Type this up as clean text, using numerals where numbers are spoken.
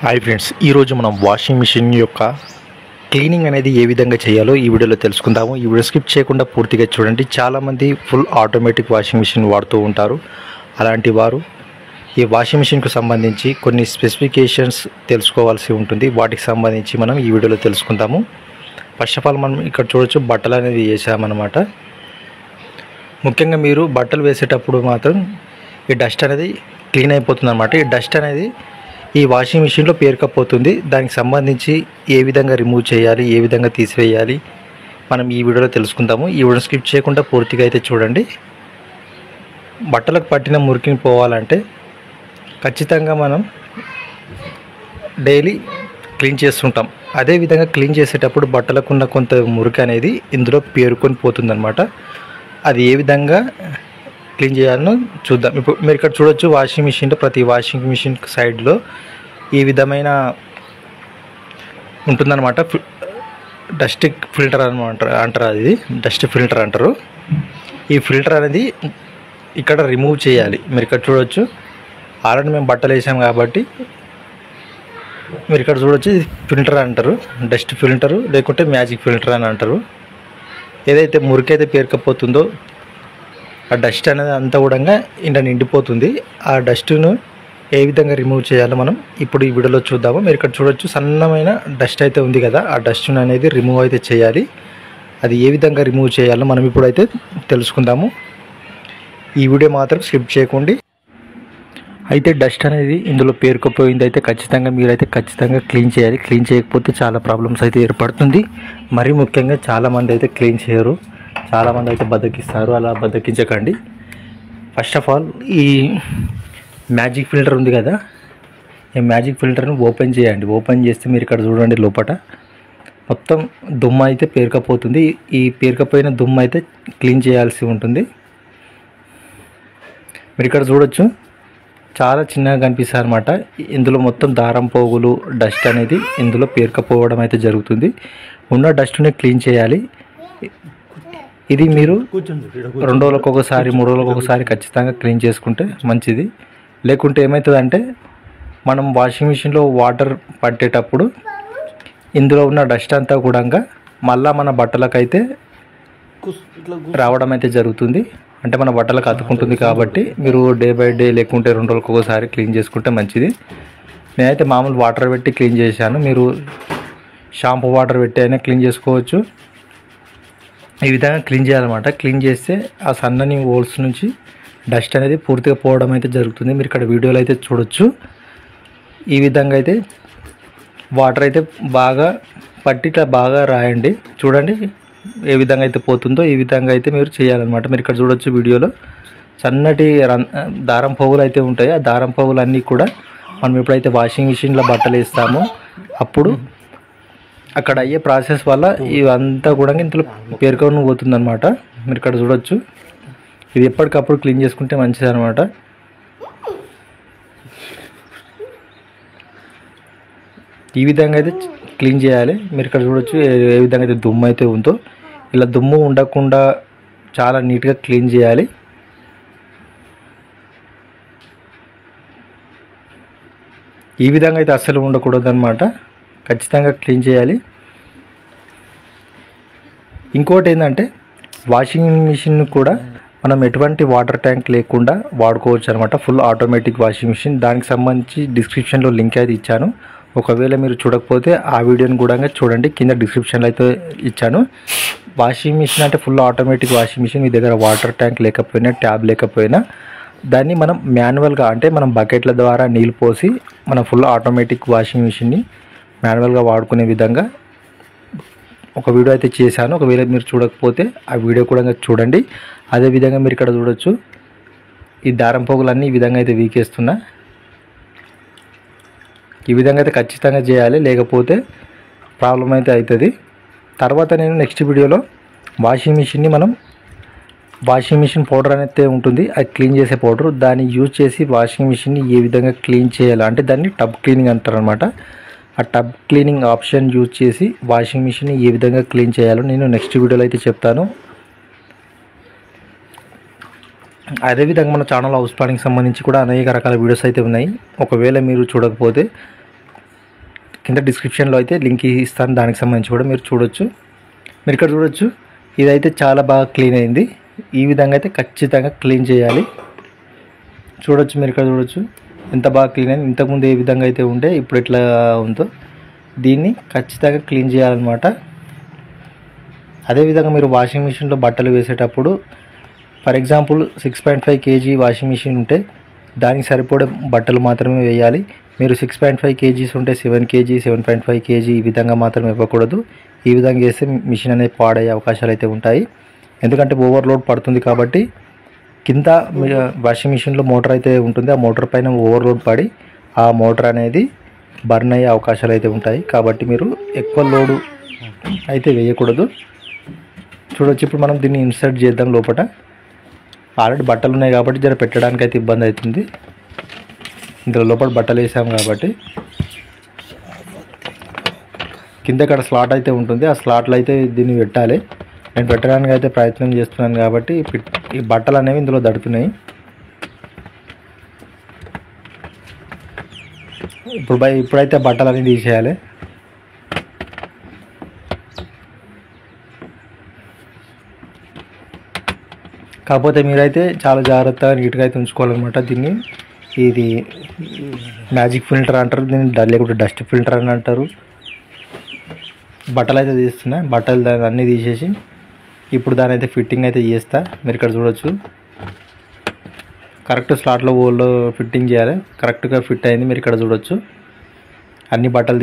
Hi friends, ఈరోజు మనం washing machine యొక్క క్లీనింగ్ అనేది ఏ విధంగా చేయాలో ఈ వీడియోలో తెలుసుకుందాము. ఈ వీడియో స్కిప్ చేయకుండా పూర్తిగా చూడండి. చాలామంది ఫుల్ ఆటోమేటిక్ వాషింగ్ మిషన్ వాడుతూ ఉంటారు. అలాంటి వారు ఈ వాషింగ్ మిషన్కు సంబంధించి కొన్ని స్పెసిఫికేషన్స్ తెలుసుకోవాల్సి ఉంటుంది. వాటికి సంబంధించి మనం ఈ వీడియోలో తెలుసుకుందాము. ఫస్ట్ ఆఫ్ ఆల్ మనం ఇక్కడ చూడొచ్చు, బట్టలు అనేది వేసామన్నమాట. ముఖ్యంగా మీరు బట్టలు వేసేటప్పుడు మాత్రం ఈ డస్ట్ అనేది క్లీన్ అయిపోతుంది అన్నమాట. ఈ డస్ట్ అనేది ఈ వాషింగ్ మిషన్లో పేరుకపోతుంది. దానికి సంబంధించి ఏ విధంగా రిమూవ్ చేయాలి, ఏ విధంగా తీసివేయాలి, మనం ఈ వీడియోలో తెలుసుకుందాము. ఈ వీడియో స్కిప్ చేయకుండా పూర్తిగా అయితే చూడండి. బట్టలకు పట్టిన మురికిని పోవాలంటే ఖచ్చితంగా మనం డైలీ క్లీన్ చేస్తుంటాం. అదేవిధంగా క్లీన్ చేసేటప్పుడు బట్టలకున్న కొంత మురికి అనేది ఇందులో పేరుకొని పోతుందన్నమాట. అది ఏ విధంగా క్లీన్ చేయాలో చూద్దాం. ఇప్పుడు మీరు ఇక్కడ చూడొచ్చు, వాషింగ్ మిషన్లో ప్రతి వాషింగ్ మిషన్ సైడ్లో ఈ విధమైన ఉంటుందన్నమాట. డస్ట్ ఫిల్టర్ అంటారు, అది డస్ట్ ఫిల్టర్ అంటారు. ఈ ఫిల్టర్ అనేది ఇక్కడ రిమూవ్ చేయాలి. మీరు ఇక్కడ చూడొచ్చు, ఆల్రెడీ మేము బట్టలు వేసాం కాబట్టి మీరు ఇక్కడ చూడొచ్చు, ఇది ఫిల్టర్ అంటారు. డస్ట్ ఫిల్టరు లేకుంటే మ్యాజిక్ ఫిల్టర్ అని అంటారు. ఏదైతే మురికైతే పేరుకపోతుందో ఆ డస్ట్ అనేది అంతా కూడా ఇంట నిండిపోతుంది. ఆ డస్ట్ను ఏ విధంగా రిమూవ్ చేయాలో మనం ఇప్పుడు ఈ వీడియోలో చూద్దాము. మీరు ఇక్కడ చూడొచ్చు, సన్నమైన డస్ట్ అయితే ఉంది కదా, ఆ డస్ట్ను అనేది రిమూవ్ అయితే చేయాలి. అది ఏ విధంగా రిమూవ్ చేయాలో మనం ఇప్పుడైతే తెలుసుకుందాము. ఈ వీడియో మాత్రం స్కిప్ చేయకండి. అయితే డస్ట్ అనేది ఇందులో పేరుకుపోయింది అయితే ఖచ్చితంగా క్లీన్ చేయాలి. క్లీన్ చేయకపోతే చాలా ప్రాబ్లమ్స్ అయితే ఏర్పడుతుంది. మరీ ముఖ్యంగా చాలామంది అయితే క్లీన్ చేయరు, చాలామంది అయితే బద్దకిస్తారు. అలా బద్దకించకండి. ఫస్ట్ ఆఫ్ ఆల్ ఈ మ్యాజిక్ ఫిల్టర్ ఉంది కదా, ఈ మ్యాజిక్ ఫిల్టర్ని ఓపెన్ చేయండి. ఓపెన్ చేస్తే మీరు ఇక్కడ చూడండి, లోపల మొత్తం దుమ్ము అయితే పేరుకపోతుంది. ఈ పేరుకపోయిన దుమ్ము అయితే క్లీన్ చేయాల్సి ఉంటుంది. మీరు ఇక్కడ చూడొచ్చు, చాలా చిన్నగా కనిపిస్తుంది అనమాట. ఇందులో మొత్తం దారం పోగులు డస్ట్ అనేది ఇందులో పేరుకపోవడం అయితే జరుగుతుంది. ఉన్న డస్ట్ని క్లీన్ చేయాలి. ఇది మీరు 2 రోజులకు ఒకసారి 3 రోజులకు ఒకసారి ఖచ్చితంగా క్లీన్ చేసుకుంటే మంచిది. లేకుంటే ఏమవుతుందంటే, మనం వాషింగ్ మిషన్లో వాటర్ పట్టేటప్పుడు ఇందులో ఉన్న డస్ట్ అంతా కూడా మళ్ళీ మన బట్టలకైతే రావడం అయితే జరుగుతుంది. అంటే మన బట్టలకు అతుకుంటుంది. కాబట్టి మీరు డే బై డే లేకుంటే 2 రోజులకు ఒకసారి క్లీన్ చేసుకుంటే మంచిది. నేనైతే మామూలు వాటర్ పెట్టి క్లీన్ చేశాను. మీరు షాంపూ వాటర్ పెట్టి అయినా క్లీన్ చేసుకోవచ్చు. ఈ విధంగా క్లీన్ చేయాలన్నమాట. క్లీన్ చేస్తే ఆ సన్నని హోల్స్ నుంచి డస్ట్ అనేది పూర్తిగా పోవడం అయితే జరుగుతుంది. మీరు ఇక్కడ వీడియోలో అయితే చూడొచ్చు. ఈ విధంగా అయితే వాటర్ అయితే బాగా పట్టి ఇట్లా బాగా రాయండి. చూడండి ఏ విధంగా అయితే పోతుందో ఈ విధంగా అయితే మీరు చేయాలన్నమాట. మీరు ఇక్కడ చూడొచ్చు, వీడియోలో సన్నటి దారం పోగులు అయితే ఉంటాయి. ఆ దారం పోగులన్నీ కూడా మనం ఎప్పుడైతే వాషింగ్ మిషన్లో బట్టలు వేస్తామో అప్పుడు అక్కడ అయ్యే ప్రాసెస్ వల్ల ఇవంతా కూడా ఇంతలో పేరుకొని పోతుంది అనమాట. మీరు ఇక్కడ చూడొచ్చు, ఇది ఎప్పటికప్పుడు క్లీన్ చేసుకుంటే మంచిది అనమాట. ఈ విధంగా అయితే క్లీన్ చేయాలి. మీరు ఇక్కడ చూడొచ్చు ఏ విధంగా అయితే దుమ్ము అయితే ఉందో, ఇలా దుమ్ము ఉండకుండా చాలా నీట్గా క్లీన్ చేయాలి. ఈ విధంగా అయితే అస్సలు ఉండకూడదు అనమాట. ఖచ్చితంగా క్లీన్ చేయాలి. ఇంకోటి ఏంటంటే, వాషింగ్ మిషన్ కూడా మనం ఎటువంటి వాటర్ ట్యాంక్ లేకుండా వాడుకోవచ్చు అనమాట. Full automatic washing machine. దానికి సంబంధించి డిస్క్రిప్షన్లో లింక్ అయితే ఇచ్చాను. ఒకవేళ మీరు చూడకపోతే ఆ వీడియోని కూడా చూడండి, కింద డిస్క్రిప్షన్లో అయితే ఇచ్చాను. వాషింగ్ మిషన్ అంటే ఫుల్ ఆటోమేటిక్ వాషింగ్ మిషన్. మీ దగ్గర వాటర్ ట్యాంక్ లేకపోయినా, ట్యాబ్ లేకపోయినా దాన్ని మనం మాన్యువల్గా, అంటే మనం బకెట్ల ద్వారా నీళ్ళు పోసి మనం ఫుల్ ఆటోమేటిక్ వాషింగ్ మిషన్ని మాన్యువల్గా వాడుకునే విధంగా ఒక వీడియో అయితే చేశాను. ఒకవేళ మీరు చూడకపోతే ఆ వీడియో కూడా చూడండి. అదేవిధంగా మీరు ఇక్కడ చూడొచ్చు, ఈ దారం పోగులన్నీ ఈ విధంగా అయితే వీకేస్తున్నా. ఈ విధంగా అయితే ఖచ్చితంగా చేయాలి, లేకపోతే ప్రాబ్లం అయితే అవుతుంది. తర్వాత నేను నెక్స్ట్ వీడియోలో వాషింగ్ మిషన్ పౌడర్ అనేది ఉంటుంది, అది క్లీన్ చేసే పౌడర్. దాన్ని యూజ్ చేసి వాషింగ్ మిషన్ని ఏ విధంగా క్లీన్ చేయాలి అంటే దాన్ని టబ్ క్లీనింగ్ అంటారు అనమాట. ఆ టబ్ క్లీనింగ్ ఆప్షన్ యూజ్ చేసి వాషింగ్ మిషన్ని ఏ విధంగా క్లీన్ చేయాలో నేను నెక్స్ట్ వీడియోలో అయితే చెప్తాను. అదేవిధంగా మన ఛానల్ హౌస్ ప్లానింగ్ సంబంధించి కూడా అనేక రకాల వీడియోస్ అయితే ఉన్నాయి. ఒకవేళ మీరు చూడకపోతే కింద డిస్క్రిప్షన్లో అయితే లింక్ ఇస్తాను, దానికి సంబంధించి కూడా మీరు చూడొచ్చు. మీరు ఇక్కడ చూడొచ్చు, ఇదైతే చాలా బాగా క్లీన్ అయింది. ఈ విధంగా అయితే ఖచ్చితంగా క్లీన్ చేయాలి. చూడొచ్చు, మీరు ఇక్కడ చూడొచ్చు ఎంత బాగా క్లీన్ అయింది. ఇంతకుముందు ఏ విధంగా అయితే ఉంటే ఇప్పుడు ఎట్లా ఉందో దీన్ని ఖచ్చితంగా క్లీన్ చేయాలన్నమాట. అదేవిధంగా మీరు వాషింగ్ మిషన్లో బట్టలు వేసేటప్పుడు for example 6.5 kg washing machine ఉంటే దానికి సరిపడే బట్టలు మాత్రమే వేయాలి. మీరు 6.5 kgs ఉంటే 7 kg 7.5 kg ఈ విధంగా మాత్రం ఇవ్వకూడదు. ఈ విధంగా చేస్తే మిషన్ అనేది పాడయ్యే అవకాశాలు అయితే ఉంటాయి. ఎందుకంటే ఓవర్లోడ్ పడుతుంది కాబట్టి కింద వాషింగ్ మిషన్లో మోటార్ అయితే ఉంటుంది, ఆ మోటార్ పైన ఓవర్లోడ్ పడి ఆ మోటార్ అనేది బర్న్ అయ్యే అవకాశాలు అయితే ఉంటాయి. కాబట్టి మీరు ఎక్కువ లోడు అయితే వేయకూడదు. చూడొచ్చు, ఇప్పుడు మనం దీన్ని ఇన్సర్ట్ చేద్దాం. లోపల ఆల్రెడీ బట్టలు ఉన్నాయి కాబట్టి జర పెట్టడానికి అయితే ఇబ్బంది అవుతుంది. ఇందులో లోపల బట్టలు వేసాం కాబట్టి కింద ఇక్కడ స్లాట్ అయితే ఉంటుంది, ఆ స్లాట్లో అయితే దీన్ని పెట్టాలి. నేను పెట్టడానికి అయితే ప్రయత్నం చేస్తున్నాను కాబట్టి ఈ బట్టలు అనేవి ఇందులో దడుతున్నాయి. ఇప్పుడైతే బట్టలు అనేవి తీసేయాలి. కాకపోతే మీరైతే చాలా జాగ్రత్తగా నీట్గా అయితే ఉంచుకోవాలన్నమాట దీన్ని. ఇది మ్యాజిక్ ఫిల్టర్ అంటారు దీన్ని, లేకపోతే డస్ట్ ఫిల్టర్ అని అంటారు. బట్టలు అయితే తీస్తున్నా, బట్టలు దాన్ని అన్నీ తీసేసి ఇప్పుడు దాని అయితే ఫిట్టింగ్ అయితే చేస్తా. మీరు ఇక్కడ చూడొచ్చు, కరెక్ట్ స్లాట్లో హోల్లో ఫిట్టింగ్ చేయాలి. కరెక్ట్గా ఫిట్ అయింది, మీరు ఇక్కడ చూడొచ్చు. అన్ని బట్టలు